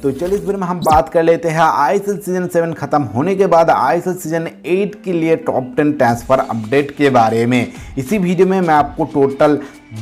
तो चलिए इस वीडियो में हम बात कर लेते हैं आईएसएल सीजन 7 खत्म होने के बाद आईएसएल सीजन 8 के लिए टॉप 10 ट्रांसफर अपडेट के बारे में। इसी वीडियो में मैं आपको टोटल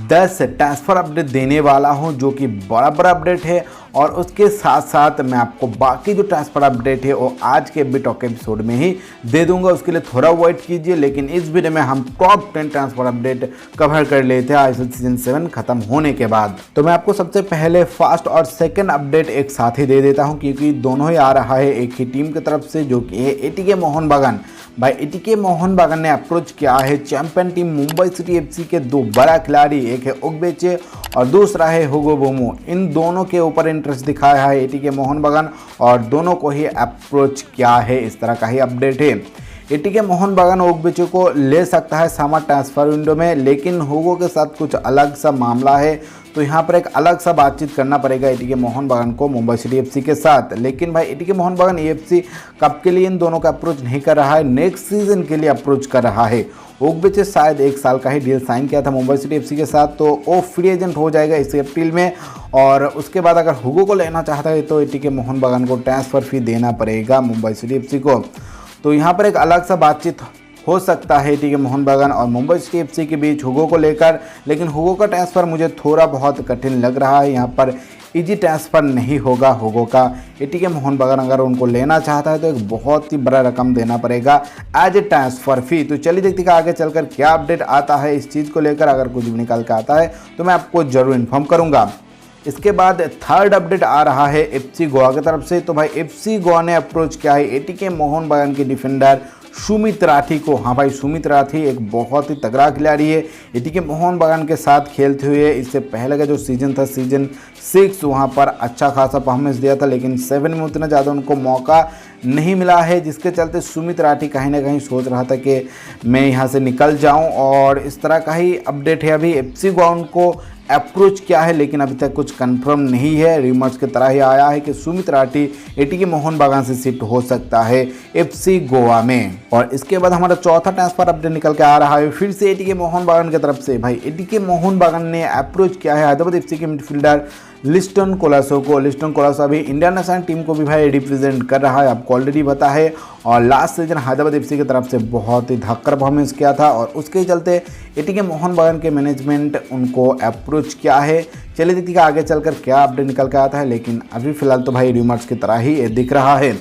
10 ट्रांसफर अपडेट देने वाला हूं जो कि बड़ा अपडेट है, और उसके साथ साथ मैं आपको बाकी जो ट्रांसफर अपडेट है वो आज के अभी टॉक एपिसोड में ही दे दूंगा। उसके लिए थोड़ा वेट कीजिए, लेकिन इस वीडियो में हम टॉप 10 ट्रांसफर अपडेट कवर कर लेते हैं आईएसएल सीजन 7 खत्म होने के बाद। तो मैं आपको सबसे पहले फर्स्ट और सेकंड अपडेट एक साथ ही दे देता हूं, क्योंकि दोनों ही आ रहा है एक ही टीम की तरफ से, जो कि है एटीके मोहन बागान। भाई एटीके मोहन बागान ने अप्रोच किया है champion team Mumbai city FC के दो बड़ा खिलाड़ी, एक है ओग्बेचे और दूसरा है हुगो बोमो। इन दोनों के ऊपर इंटरेस्ट दिखाया है एटीके मोहन बागान और दोनों को ही अप्रोच किया है, इस तरह का ही अपडेट है। एटीके मोहन बागान ओग्बेचे को ले सकता है समर ट्रांसफर विंडो में, लेकिन हुगो के साथ कुछ अलग सा मामला है, तो यहाँ पर एक अलग सा बातचीत करना पड़ेगा एटीके मोहन बागान को मुंबई सिटी एफसी के साथ। लेकिन भाई एटीके मोहन बागान एफसी कब के लिए इन दोनों का अप्रोच नहीं कर रहा है, नेक्स्ट सीजन के लिए अप्रोच कर रहा है। ओग्बेचे शायद 1 साल का ही डील साइन किया था मुंबई सिटी एफसी के साथ, तो वो फ्री एजेंट हो जाएगा इस अप्रैल में, और उसके बाद अगर हुगो को लेना चाहता है तो एटीके मोहन बागान को ट्रांसफर फी देना पड़ेगा मुंबई सिटी एफसी को। तो यहाँ पर एक अलग सा बातचीत हो सकता है एटीके मोहन बागान और मुंबई सिटी एफसी के बीच हुगो को लेकर, लेकिन हुगो का ट्रांसफ़र मुझे थोड़ा बहुत कठिन लग रहा है। यहाँ पर इजी ट्रांसफ़र नहीं होगा हुगो का। एटीके मोहन बागान अगर उनको लेना चाहता है तो एक बहुत ही बड़ा रकम देना पड़ेगा एज ए ट्रांसफ़र फी। तो चलिए देखते हैं आगे चलकर क्या अपडेट आता है इस चीज़ को लेकर। अगर कुछ भी निकल कर आता है तो मैं आपको ज़रूर इन्फॉर्म करूँगा। इसके बाद थर्ड अपडेट आ रहा है एफसी गोवा की तरफ से। तो भाई एफसी गोवा ने अप्रोच किया है एटीके मोहन बागान के डिफेंडर सुमित राठी को। हाँ भाई, सुमित राठी एक बहुत ही तगड़ा खिलाड़ी है, एटीके मोहन बागान के साथ खेलते हुए इससे पहले का जो सीजन था सीजन 6 वहाँ पर अच्छा खासा परफॉर्मेंस दिया था, लेकिन 7 में उतना ज़्यादा उनको मौका नहीं मिला है, जिसके चलते सुमित राठी कहीं ना कहीं सोच रहा था कि मैं यहाँ से निकल जाऊँ, और इस तरह का ही अपडेट है। अभी एफसी गोवा उनको अप्रोच किया है, लेकिन अभी तक कुछ कंफर्म नहीं है। रिमर्स की तरह ही आया है कि सुमित राठी एटीके मोहन बागान से शिफ्ट हो सकता है एफसी गोवा में। और इसके बाद हमारा चौथा ट्रांसफर अपडेट निकल के आ रहा है फिर से एटीके मोहन बागान की तरफ से। भाई एटीके मोहन बागान ने अप्रोच किया है हैदराबाद एफसी के मिडफील्डर लिस्टन कोलासो को। लिस्टन कोलासो अभी इंडियन नेशनल टीम को भी भाई रिप्रेजेंट कर रहा है, आपको ऑलरेडी पता है, और लास्ट सीजन हैदराबाद एफसी की तरफ से बहुत ही धक्कर परफॉर्मेंस किया था, और उसके चलते एटीके मोहन बागान के मैनेजमेंट उनको अप्रोच किया है। चलिए देखिए आगे चलकर क्या अपडेट निकल के आता है, लेकिन अभी फिलहाल तो भाई रूमर्स की तरह ही दिख रहा है।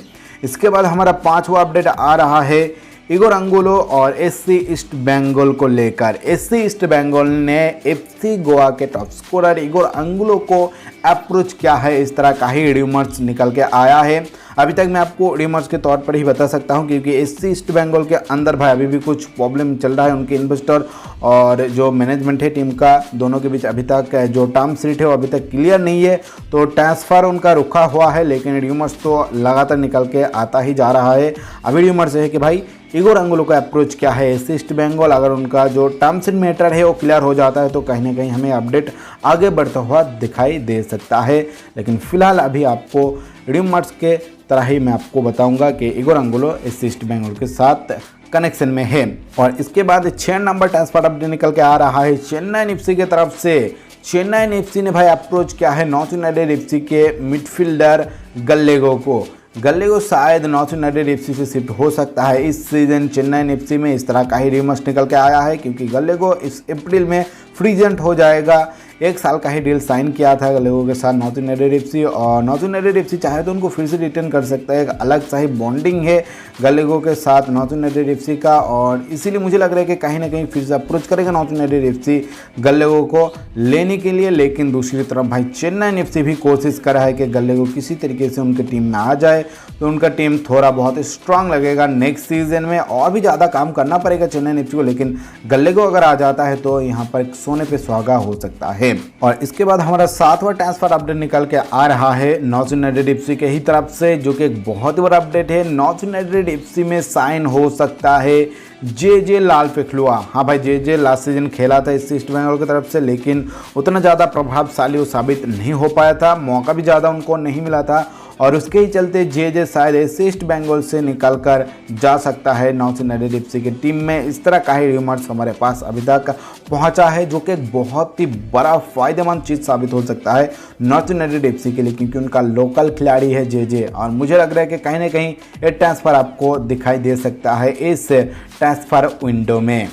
इसके बाद हमारा 5वां अपडेट आ रहा है इगोर अंगुलो और एससी ईस्ट बंगाल को लेकर। एससी ईस्ट बंगाल ने एफसी गोवा के टॉप स्कोरर इगोर अंगुलो को अप्रोच किया है, इस तरह का ही र्यूमर्स निकल के आया है। अभी तक मैं आपको र्यूमर्स के तौर पर ही बता सकता हूं, क्योंकि एससी ईस्ट बंगाल के अंदर भाई अभी भी कुछ प्रॉब्लम चल रहा है। उनके इन्वेस्टर और जो मैनेजमेंट है टीम का, दोनों के बीच अभी तक जो टर्म शीट है वो अभी तक क्लियर नहीं है, तो ट्रांसफ़र उनका रुका हुआ है, लेकिन र्यूमर्स तो लगातार निकल के आता ही जा रहा है। अभी र्यूमर्स है कि भाई इगोर अंगुलो का अप्रोच क्या है एससी ईस्ट बंगाल। अगर उनका जो टर्म्स एंड मैटर है वो क्लियर हो जाता है तो कहीं ना कहीं हमें अपडेट आगे बढ़ता हुआ दिखाई दे सकता है, लेकिन फिलहाल अभी आपको र्यूमर्स के तरह ही मैं आपको बताऊंगा कि Igor Angulo SC East Bengal के साथ कनेक्शन में है। और इसके बाद 6 नंबर ट्रांसफर अपडेट निकल के आ रहा है चेन्नई एफसी की तरफ से। चेन्नई एफसी ने भाई अप्रोच किया है नॉर्थ यूनाइटेड एफसी के मिडफील्डर गल्लेगो को। गल्लेगो शायद नॉर्थ यूनाइटेड एफसी से शिफ्ट हो सकता है इस सीजन चेन्नई एफसी में, इस तरह का ही रिमर्स निकल के आया है, क्योंकि गल्लेगो इस अप्रैल में फ्री एजेंट हो जाएगा। 1 साल का ही डील साइन किया था गल्लेगो के साथ नॉर्थ यूनाइटेड एफसी, और नॉर्थ यूनाइटेड एफसी चाहे तो उनको फिर से रिटर्न कर सकता है। एक अलग सा ही बॉन्डिंग है गल्लेगो के साथ नॉर्थ यूनाइटेड एफसी का, और इसीलिए मुझे लग रहा है कि कहीं ना कहीं फिर से अप्रोच करेगा नॉर्थ यूनाइटेड एफसी गल्लेगो को लेने के लिए। लेकिन दूसरी तरफ भाई चेन्नई एफसी भी कोशिश कर रहा है कि गल्लेगो किसी तरीके से उनके टीम में आ जाए, तो उनका टीम थोड़ा बहुत स्ट्रांग लगेगा नेक्स्ट सीजन में, और भी ज़्यादा काम करना पड़ेगा चेन्नई एफसी को, लेकिन गल्लेगो अगर आ जाता है तो यहाँ पर सोने पे सुहागा हो सकता है। और इसके बाद हमारा 7वां ट्रांसफर अपडेट निकल के आ रहा है नॉर्थ यूनाइटेड एफसी के ही तरफ से, जो कि एक बहुत ही बड़ा अपडेट है। नॉर्थ यूनाइटेड एफसी में साइन हो सकता है जे लाल पेखलुआ। हाँ भाई, जे लास्ट सीजन खेला था इस ईस्ट बंगाल की तरफ से, लेकिन उतना ज़्यादा प्रभावशाली वो साबित नहीं हो पाया था, मौका भी ज़्यादा उनको नहीं मिला था, और उसके ही चलते जे शायद ऐसे ईस्ट बंगाल से निकल कर जा सकता है नॉर्थ यूनाइटेड एफसी की टीम में। इस तरह का ही रूमर्स हमारे पास अभी तक पहुंचा है, जो कि बहुत ही बड़ा फायदेमंद चीज़ साबित हो सकता है नॉर्थ यूनाइटेड एफसी के लिए, क्योंकि उनका लोकल खिलाड़ी है जे और मुझे लग रहा है कि कहीं ना कहीं ये ट्रांसफ़र आपको दिखाई दे सकता है इस ट्रांसफ़र विंडो में।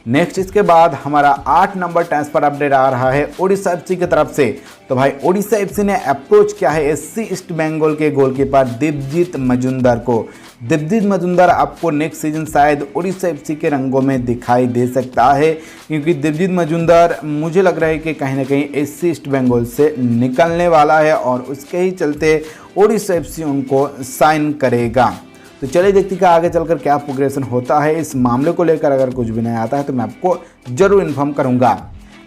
नेक्स्ट इसके बाद हमारा 8 नंबर ट्रांसफर अपडेट आ रहा है ओडिशा एफसी की तरफ से। तो भाई ओडिशा एफसी ने अप्रोच किया है एससी ईस्ट बंगाल के गोलकीपर दिव्यजीत मजुमदार को। दिव्यजीत मजुमदार आपको नेक्स्ट सीजन शायद ओडिशा एफसी के रंगों में दिखाई दे सकता है, क्योंकि दिव्यजीत मजुमदार मुझे लग रहा है कि कहीं ना कहीं एससी ईस्ट बंगाल से निकलने वाला है और उसके ही चलते ओडिशा एफसी उनको साइन करेगा। तो चलिए देखते हैं कि आगे चलकर क्या प्रोग्रेशन होता है इस मामले को लेकर। अगर कुछ भी नया आता है तो मैं आपको जरूर इन्फॉर्म करूंगा।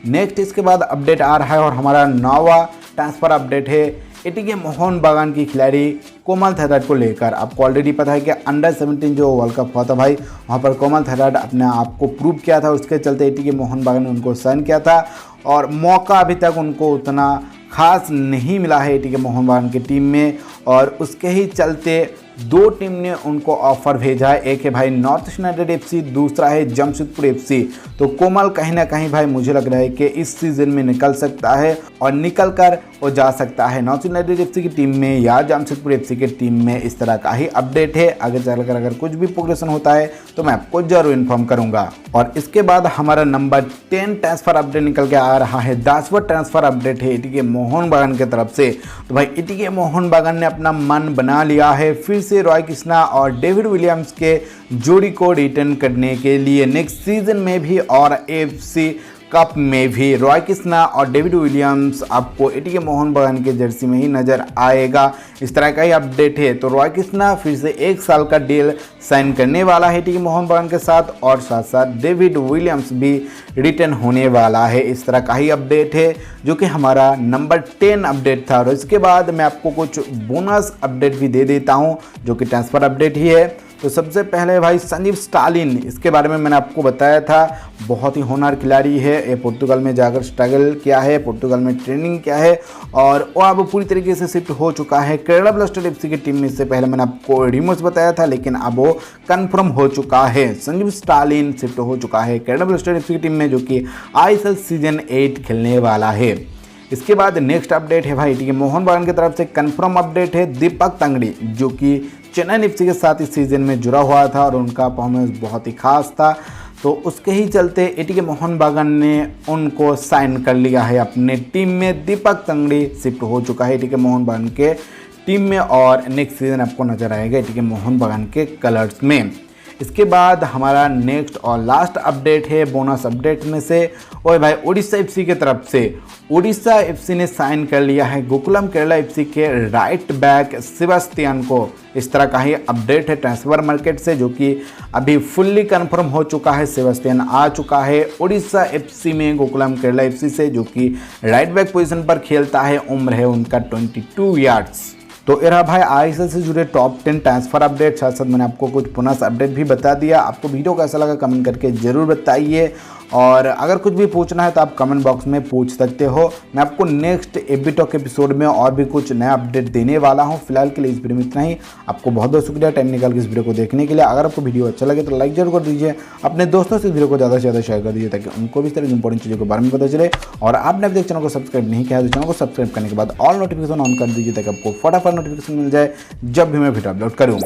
नेक्स्ट इसके बाद अपडेट आ रहा है और हमारा 9वां ट्रांसफ़र अपडेट है एटीके मोहन बागान की खिलाड़ी कोमल थेराट को लेकर। आपको ऑलरेडी पता है कि अंडर 17 जो वर्ल्ड कप हुआ था भाई, वहाँ पर कोमल थेराट अपने आप को प्रूव किया था। उसके चलते एटीके मोहन बागान ने उनको साइन किया था और मौका अभी तक उनको उतना खास नहीं मिला है एटीके मोहन बागान की टीम में, और उसके ही चलते 2 टीम ने उनको ऑफर भेजा है। एक है भाई नॉर्थ यूनाइटेड एफसी, दूसरा है जमशेदपुर एफसी। तो कोमल कहीं ना कहीं भाई मुझे लग रहा है कि इस सीजन में निकल सकता है और निकल कर वो जा सकता है नॉर्थ यूनाइटेड एफसी की टीम में या जमशेदपुर एफसी की टीम में। इस तरह का ही अपडेट है। आगे चलकर अगर कुछ भी प्रोग्रेशन होता है तो मैं आपको जरूर इन्फॉर्म करूंगा। और इसके बाद हमारा नंबर 10 ट्रांसफर अपडेट निकल के आ रहा है। 10वां ट्रांसफर अपडेट है एटीके मोहन बागान की तरफ से। तो भाई एटीके मोहन बागान ने अपना मन बना लिया है फिर से रॉय कृष्णा और डेविड विलियम्स के जोड़ी को रिटर्न करने के लिए नेक्स्ट सीजन में भी और एफसी कप में भी। रॉय कृष्णा और डेविड विलियम्स आपको एटीके मोहन बागान के जर्सी में ही नजर आएगा। इस तरह का ही अपडेट है। तो रॉय कृष्णा फिर से 1 साल का डील साइन करने वाला है एटीके मोहन बागान के साथ, और साथ साथ डेविड विलियम्स भी रिटर्न होने वाला है। इस तरह का ही अपडेट है जो कि हमारा नंबर 10 अपडेट था। और इसके बाद मैं आपको कुछ बोनस अपडेट भी दे देता हूँ जो कि ट्रांसफ़र अपडेट ही है। तो सबसे पहले भाई संजीव स्टालिन, इसके बारे में मैंने आपको बताया था, बहुत ही होनहार खिलाड़ी है। ये पुर्तगाल में जाकर स्ट्रगल किया है, पुर्तगाल में ट्रेनिंग किया है और वो अब पूरी तरीके से शिफ्ट हो चुका है केरला ब्लास्टर्स एफसी की टीम में। इससे पहले मैंने आपको रिमोर्स बताया था, लेकिन अब वो कन्फर्म हो चुका है। संजीव स्टालिन शिफ्ट हो चुका है केरला ब्लास्टर्स एफसी की टीम में, जो कि ISL सीजन 8 खेलने वाला है। इसके बाद नेक्स्ट अपडेट है भाई एटीके मोहन बागान की तरफ से कन्फर्म अपडेट है दीपक तंगड़ी, जो कि चेन्नई एफसी के साथ इस सीजन में जुड़ा हुआ था और उनका परफॉर्मेंस बहुत ही खास था। तो उसके ही चलते एटीके मोहन बागान ने उनको साइन कर लिया है अपने टीम में। दीपक तंगड़ी शिफ्ट हो चुका है एटीके मोहन बागान के टीम में और नेक्स्ट सीजन आपको नजर आएगा एटीके मोहन बागान के कलर्स में। इसके बाद हमारा नेक्स्ट और लास्ट अपडेट है बोनस अपडेट में से, और भाई ओडिशा एफसी की तरफ से। ओडिशा एफसी ने साइन कर लिया है गोकुलम केरला एफसी के राइट बैक सेबास्टियन को। इस तरह का ही अपडेट है ट्रांसफर मार्केट से, जो कि अभी फुल्ली कंफर्म हो चुका है। सेबास्टियन आ चुका है ओडिशा एफसी में गोकुलम केरला एफसी से, जो कि राइट बैक पोजीशन पर खेलता है। उम्र है उनका 22 ईयर्स। तो ये रहा भाई ISL से जुड़े टॉप 10 ट्रांसफर अपडेट। साथ साथ मैंने आपको कुछ बोनस अपडेट भी बता दिया। आपको वीडियो कैसा लगा कमेंट करके ज़रूर बताइए, और अगर कुछ भी पूछना है तो आप कमेंट बॉक्स में पूछ सकते हो। मैं आपको नेक्स्ट एबी टॉक एपिसोड में और भी कुछ नया अपडेट देने वाला हूं। फिलहाल के लिए इस वीडियो में इतना ही। आपको बहुत बहुत शुक्रिया टाइम निकाल के इस वीडियो को देखने के लिए। अगर आपको वीडियो अच्छा लगे तो लाइक जरूर कर दीजिए, अपने दोस्तों से इस वीडियो को ज़्यादा से ज़्यादा शेयर कर दीजिए, ताकि उनको भी इस तरह की इंपॉर्टेंट चीज़ों के बारे में पता चले। और आपने अभी तक चैनल को सब्सक्राइब नहीं किया है तो चैनल को सब्सक्राइब करने के बाद ऑल नोटिफिकेशन ऑन कर दीजिए, ताकि आपको फटाफट नोटिफिकेशन मिल जाए जब भी मैं वीडियो अपलोड करूँ।